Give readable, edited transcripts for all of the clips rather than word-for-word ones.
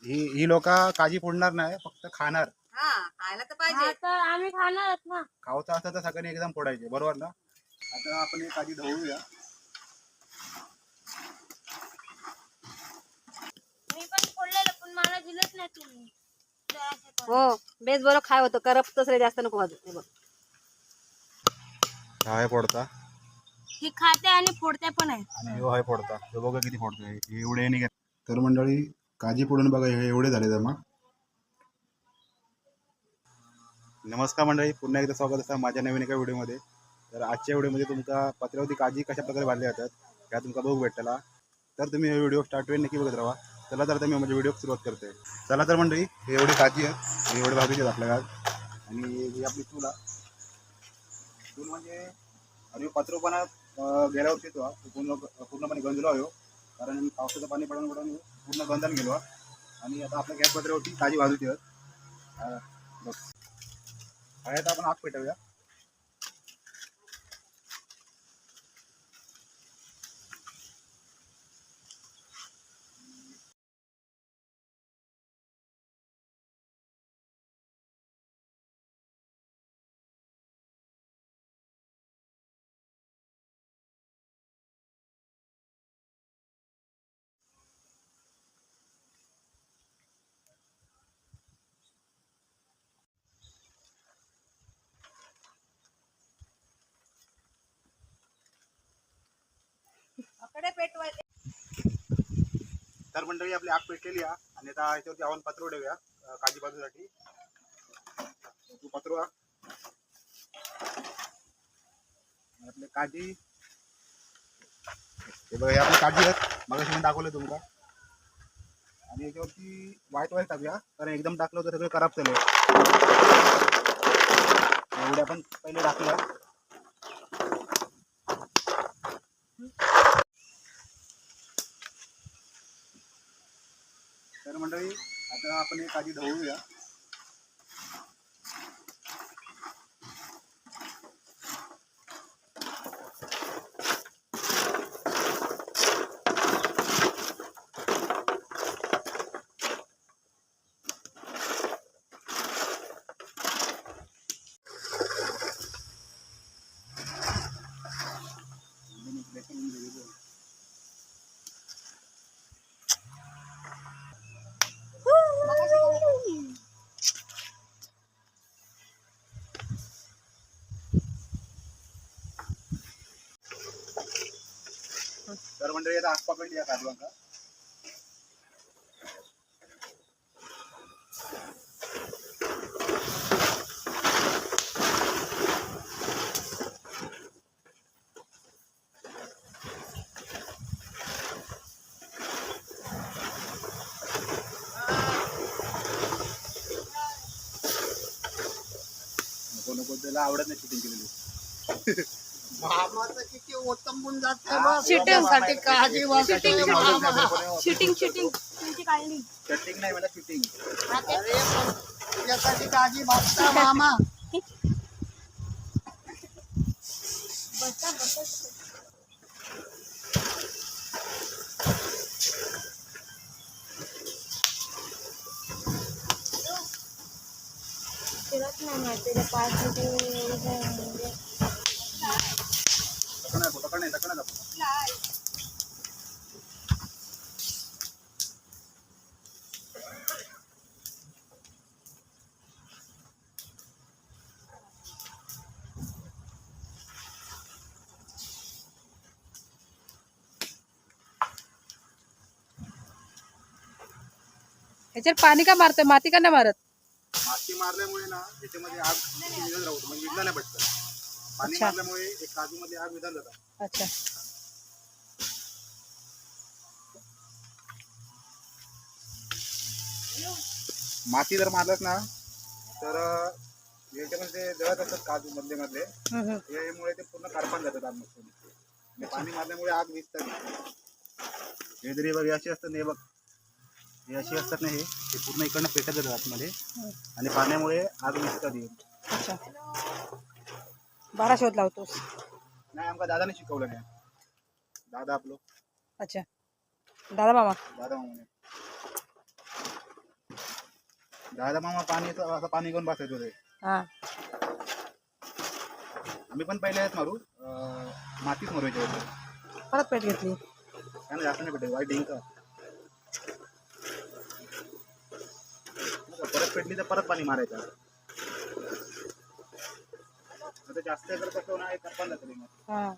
ही लोक काजी फोडणार नाही, फक्त खाणार. हा खायला तर पाहिजे. तर आम्ही खाणारच ना. खावचं असतं तर सगळ्यांनी एकदम फोडायचे, बरोबर ना? आता आपण ही काजी ढवळूया. मी पण फोडलेलं पण मला दिलंच नाही तुम्ही. जरासं पण. हो बेस बरं खाय होतं, करपतच रे, जास्त नको भाजू. हे बघ हाय फोडता ही खाते आणि फोडते पण आहे. आणि ह्यो हाय फोडता. हे बघा किती फोडतोय, हे एवढे नाही घेत. तर मंडळी काजी फोडून बघा, हे एवढे झाले जमा. नमस्कार मंडळी, पुन्हा एकदा स्वागत असतं माझ्या नवीन एका व्हिडिओमध्ये. तर आजच्या व्हिडिओमध्ये तुमका पत्रावरती काजी कशा प्रकारे बांधल्या जातात ह्या तुमका बघू भेटला. तर तुम्ही हे व्हिडिओ स्टार्ट वेळ नक्की बघत राहा. चला तर मी माझ्या व्हिडिओ सुरुवात करते. चला तर मंडळी, हे एवढे काजी आहेत, हे एवढे भाजूचे आहेत आपल्या घरात. आणि ही आपली चूल म्हणजे आणि पत्रोपणा गेल्या वर्षी तो पूर्णपणे गंजलो आहे, कारण पावसाचं पाणी पडून पूर्ण गंजन गेलो. आणि आता आपल्या गॅस पत्र्यावरती काजी भाजूची आहेत. बघ आता आपण आग पेटवूया. आकडे पेटवायचे. तर मंडळी आपली आग पेटलेली आहे आणि आता याच्यावरती आपण पत्र ठेवूया काजी बाजूसाठी. तू पत्रवा आपले काजी, हे बघा हे आपली काजी आहेत, मगाशी मी दाखवलं तुमका. आणि याच्यावरती वाईट टाकूया, कारण एकदम टाकलं तर सगळं खराब झालं. एवढे आपण पहिले टाकूया. तर मंडळी आता आपण हे काजी ढवळूया. तर मंडळी आता आग पकडली या काजवांचा. नको नको, त्याला आवडत नाही शूटिंग केलेली. मामाचं किती ओतंबून जाते शूटिंगसाठी काळजी शूटिंग तुमची काढली. शूटिंग नाही, मला शूटिंग. अरे पण तुझ्यासाठी काळजी बघता मामा. बसा बसा. तिलाच नाही माहिती रे, 5 मिनिटं तकड नाही दाखव. ह्याच्यावर पाणी का मारतोय, माती का नाही मारत? माती मारल्यामुळे ना याच्यामध्ये आग विझून राहतो, म्हणजे विझला नाही पटकन. पाणी अच्छा. मारल्यामुळे एक काजू मध्ये आग विझाल जातात. अच्छा. माती जर मारलंच ना तर याच्यामध्ये जळत असतात काजू मधले मधले, यामुळे ते पूर्ण कारपान जातात आतमध्ये. पाणी मारल्यामुळे आग विझतात. हे जरी बघ अशी असतात, हे बघ हे अशी असतात ना, हे पूर्ण इकडनं पेटत जातात आतमध्ये आणि पाण्यामुळे आग विझतात. अच्छा. बारा शोध लावतोस? नाही, आमका दादाने शिकवलं नाही. दादा आपलो. अच्छा, दादा मामा. दादा मामाने. दादा मामा पाणी असं पाणी घेऊन बसायचो ते. हा आम्ही पण पहिले आहेत मारू मातीच मारूयचे होते. परत पेट घेतली. काय नाही जास्त नाही पेटे वाईट डिंक परत पेटली तर परत पाणी मारायचं. आता जास्त करत असतो ना एक करपान जातं मग. हा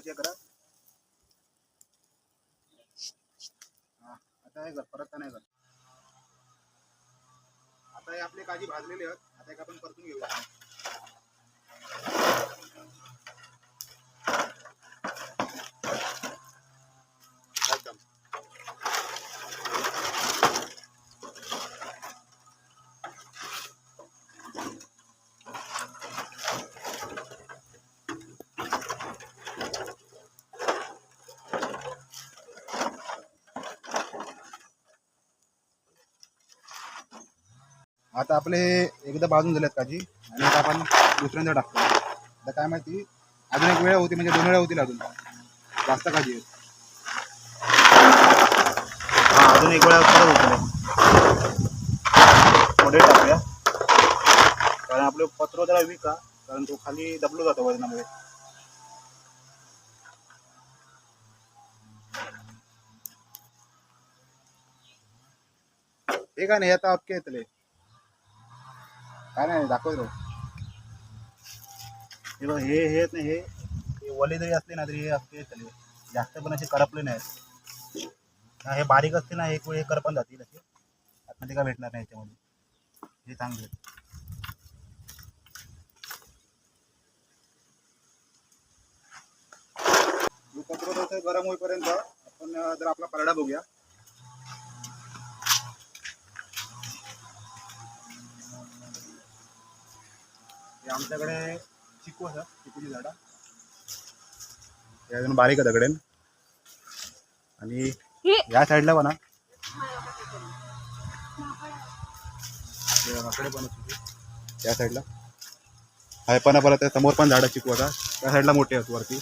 चेक करा. हा आता हे कर परत नाही कर. आता हे आपली काजी भाजलेली आहेत. आता एक आपण परतून घेऊया. एकदम आता आपले एकदा भाजून झालेत काजी आणि आता आपण दुसऱ्यांदा टाकतो. आता काय माहिती अजून एक वेळ होती म्हणजे 2 वेळा होतील अजून जास्त काजी आहेत. हा अजून एक वेळा परत होतील. पुढे टाकूया कारण आपलं पत्र जरा विका कारण तो खाली दबलो जातो वजनामुळे. हे काय नाही आता अक्के येतले काय नाही दाखवतो. हे बघ हे येत नाही हे वले जरी असले ना तरी हे अक्के येतले जास्त पण असे करपले नाहीत. हे बारीक असते ना एक वेळ हे करपण जातील असे आतमध्ये काय भेटणार नाही याच्यामध्ये. हे चांगले पत्र गरम होईपर्यंत आपण जर आपला परडा बघूया. आमच्याकडे चिकू असतात चिकूची झाडं हे अजून बारीक आहे दगडेन आणि या साईडला पण पण त्या साईडला आहे पण परत समोर पण झाडं चिकू आता त्या साईडला मोठे आहेत वरती.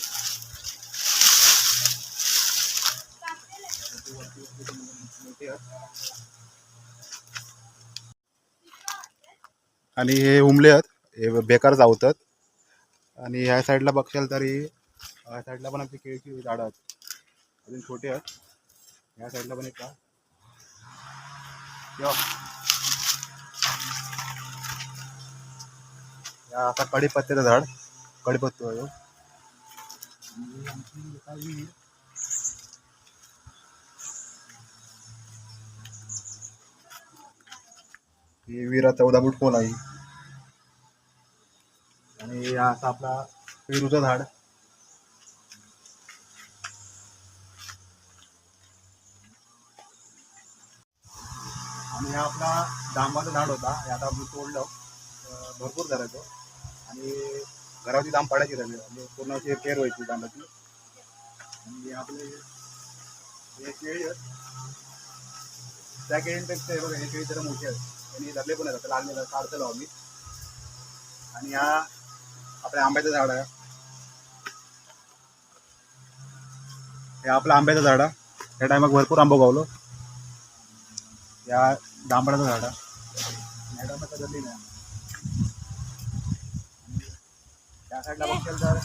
आणि हे उमले आहेत हे बेकार चावतात. आणि ह्या साईडला बघशाल तरी ह्या साईडला पण आपली केळीची झाडं आहेत अजून छोटे आहेत. ह्या साईडला पण एक या आता कढीपत्त्याचं झाड कढीपत्ता आहे. ही विरा 14 फूट खोल आहे. आणि हा असा आपला पेरूचं झाड आणि हा आपला जांबाचं झाड होता हे आता आपण तोडलं भरपूर धरायचो आणि घरावरती जांब पाडायची राहिली म्हणजे पूर्ण अशी पेर व्हायची जांबाची. आणि आपले हे केळी आहेत त्या केळींपेक्षा हे बघा हे केळी जरा मोठी आहेत त्यांनी धरले पण आहेत लागलेलं काढतो आम्ही. आणि हा आपल्या आंब्याचं झाड आहे हे आपलं आंब्याचं झाड आहे. या टायमात भरपूर आंबा गावलो. या जांभळाचं झाड आहे या टायमात धरली नाही. त्या साईडला बघशील तर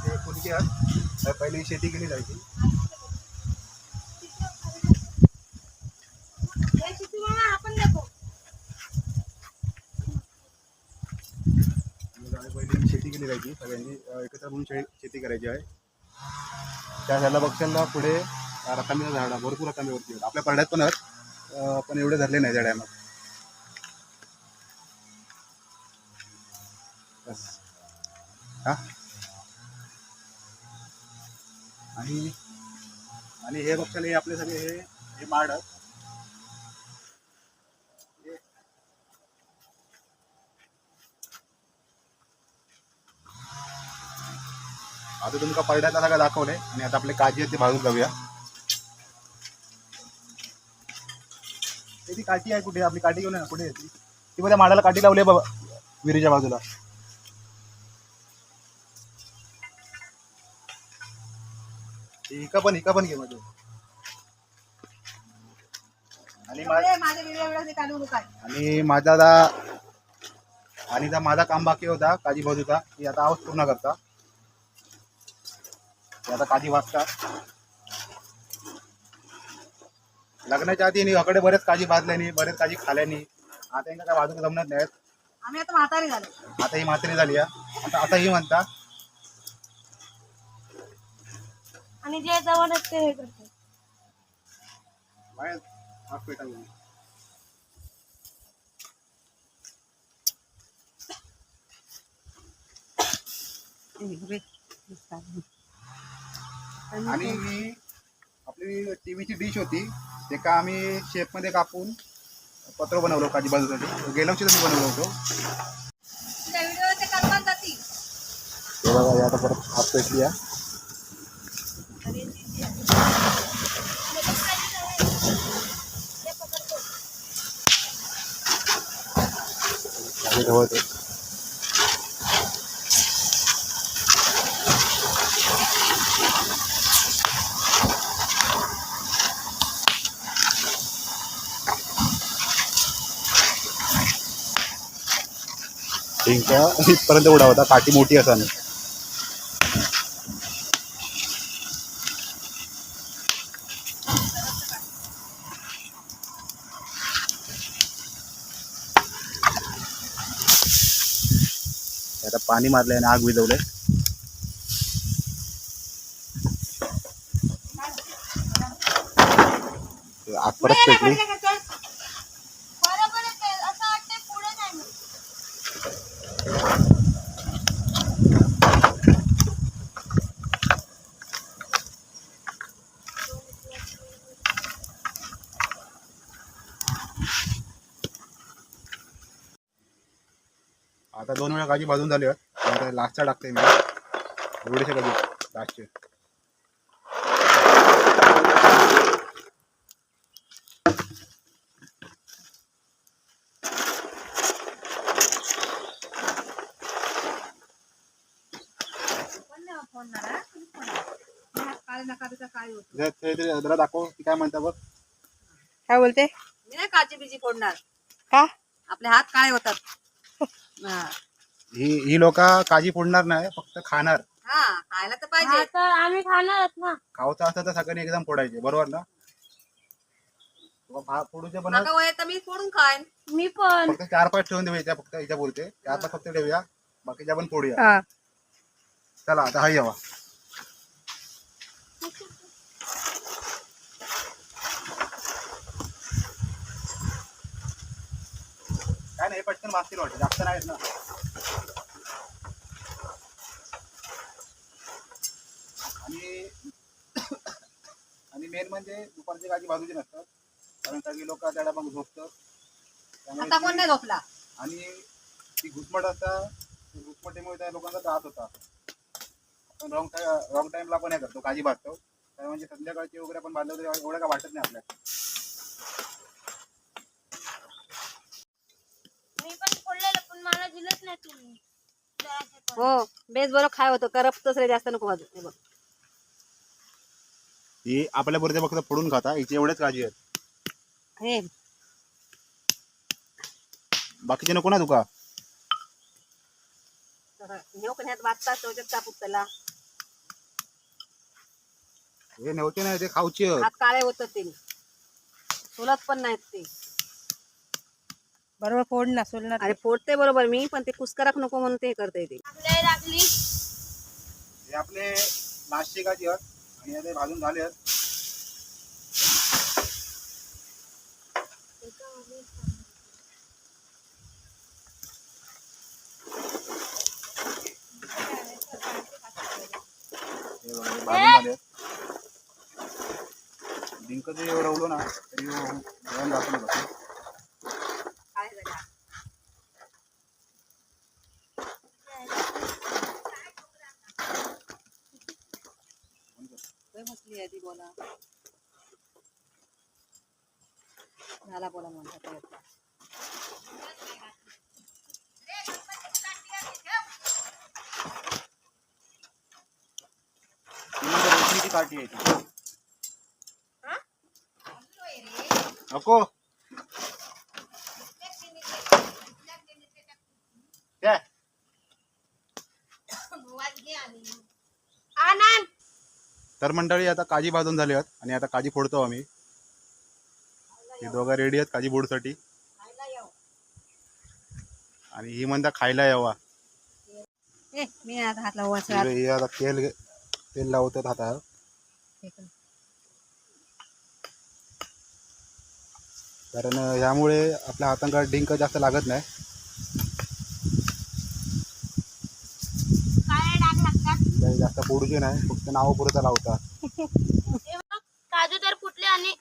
ते कुणकी आहेत तर पहिली शेती केली जायची. पहिली शेती केली जायची सगळ्यांनी एकत्र म्हणून शेती करायची आहे. त्या झाडला बघशाल ना पुढे रतांब्याचं झाड आहे भरपूर रतांब्यावरती आहेत आपल्या परड्यात पण आहेत पण एवढे धरले नाही त्या टायमात. बस हा आणि हे बघशाल हे आपले सगळे हे माड आहेत. आता तुमका परड्यातला सगळं दाखवलंय आणि आता आपले काजी आहेत ते भाजून जाऊया. ती काठी आहे कुठे आपली काठी घेऊन आहे कुठे येते ती मध्ये माडाला काठी लावली बाबा विहिरीच्या बाजूला. हिका पण घे मध्ये. आणि माझे व्हिडिओ काढू नका. आणि माझा माझा काम बाकी होता काजी भाजूचा, ती आता आवाज पूर्ण करता. ते आता काजी भाजता. लग्नाच्या आधी हकडे बरेच काजी भाजल्यानी, बरेच काजी खाल्यानी. आता यांना काय भाजून जमणार नाहीत. आम्ही आता म्हातारी झालो. आता ही म्हातारी झाली आहे. आता ही म्हणता आणि जे जवळ असते हे करते. बाहेर हात पेटावून. आणि ही आपली टीव्हीची डिश होती, ते का आम्ही शेप मध्ये कापून पत्र बनवलं काजी बाजूसाठी. गेल्या वर्षी मी बनवलं होतं. हे बघा, हे आता परत हात पेटली आहे. ढवळते. डिंका इथपर्यंत उडा होता, काठी मोठी असानी. आता पाणी मारलंय आणि आग विझवलंय. आग परत पेटली. बरोबर आहे, असं वाटतंय पुढे नाही. आता 2 वेळा काजी भाजून झाली आहे. लास्टचा टाकते मी, एवढेशे काजू लास्टचे. जरा दाखव ती काय म्हणता बघ. काय बोलते? मी नाही काची बिजी फोडणार, का? आपले हात काळे होतात. हा ही लोक काजी फोडणार नाही, फक्त खाणार. हा, खायला तर हा पाहिजे. तर आम्ही खाणारच ना. खावचं असतं तर सगळ्यांनी एकदम फोडायचे, बरोबर ना? फोडूचे पण नका वय तर मी फोडून खाईन. मी पण. फक्त 4-5 ठेवून देऊया. फक्त हिच्या बोलते 4-5 फक्त ठेवूया, बाकीच्या पण फोडूया. हा. चला आता हा यावा. काय नाही, पटकन भाजतील वाटतं, जास्त नाहीत ना. आणि मेन म्हणजे दुपारची काजी भाजूची नसतात, कारण काही लोक त्याला मग झोपतात. आता कोण नाही झोपला. आणि ती घुसमट असता, घुसमटीमुळे त्या लोकांचा त्रास होता. आपण रॉंग टाइमला पण हे करतो, काजी भाजतो. तर म्हणजे संध्याकाळची वगैरे आपण भाजलं तरी एवढं काय वाटत नाही आपल्याला. मी पण फोडलेलं पण मला दिलंच नाही तुम्ही. जरासं पण. हो, बेस बरोबर खाय होतं, करपतच रे, जास्त नको भाजू. हे बघ. ही आपल्या बरोबर फक्त फोडून खाता, हिची एवढेच काळजी आहेत. हे बाकीचे नको ना तुका. नेऊ पण ह्यात वाचतात त्याच्यात कापूत त्याला. हे नव्हते नाही, ते खाऊची आहेत. हात काळे होतं ते, सोलत पण नाहीत ते. बरोबर फोड ना, सोलणार. अरे फोडते बरोबर मी, पण ते कुस्कराक नको म्हणून ते करते ते. आपल्याला लागली. हे आपले नाश्ते काजी आहेत आणि आता भाजून झाले आहेत. हे बघा, हे भाजून झाले आहेत. डिंक जरी रवलो ना तरी जेवण जातं ना कसं. काय झालं? काय म्हटली आधी बोला. झाला बोला म्हणतात. किती काठी आहे ती. नको काय आनंद तर मंडळी आता काजी भाजून झाली आहेत आणि आता काजी फोडतो आम्ही. हे दोघं रेडी आहेत काजी फोडसाठी आणि ही म्हणता खायला यावा. ए मी आता हात लावू असं हे आता तेल लावतात हातावर. कारण यामुळे आपल्या हातांना डिंक जास्त लागत नाही. काय डाग लागतात काही जास्त फोडूचे नाही, फक्त नाव पुरता लावतात. हे बघ, काजू तर फुटले आणि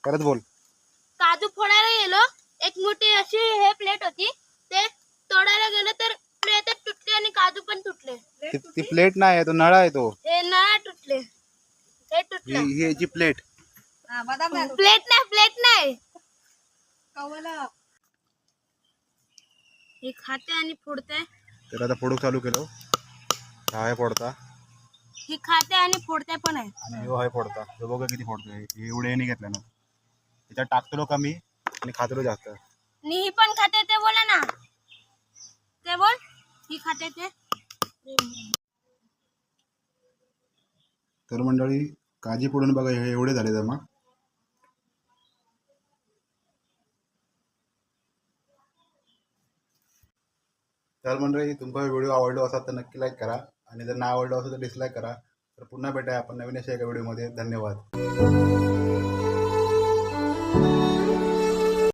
परत बोल. काजू फोडायला गेलो, एक मोठी अशी हे प्लेट होती, ते तोडायला गेलो तर प्लेटच तुटली आणि काजू पण तुटले. ती प्लेट नाही आहे, तो नळा आहे तो. हे नळा तुटले, हे तुटलं. ही याची प्लेट. हा, बदाम नाही प्लेट नाही कवलं. हे खाते आणि फोडते. तर आता फोडूक चालू केलो. हा आहे फोडता हे खाते आणि फोडते पण आहे. आणि ह्यो आहे फोडता. तो बघा किती फोडतोय. हे एवढे नाही घेतलं ना, त्याच्यात टाकतो कमी आणि खातो जास्त. आणि ही पण खाते ते बोला ना, ते बोल. ही खाते ते. तर मंडळी काजी फोडून बघा हे एवढे झाले जमा. तर मंडळी तुमचा व्हिडिओ आवडला असेल तर नक्की लाईक करा आणि जर नाही आवडला असेल तर डिसलाईक करा. तर पुन्हा भेटूया आपण नवीन अशा एका व्हिडिओमध्ये. धन्यवाद.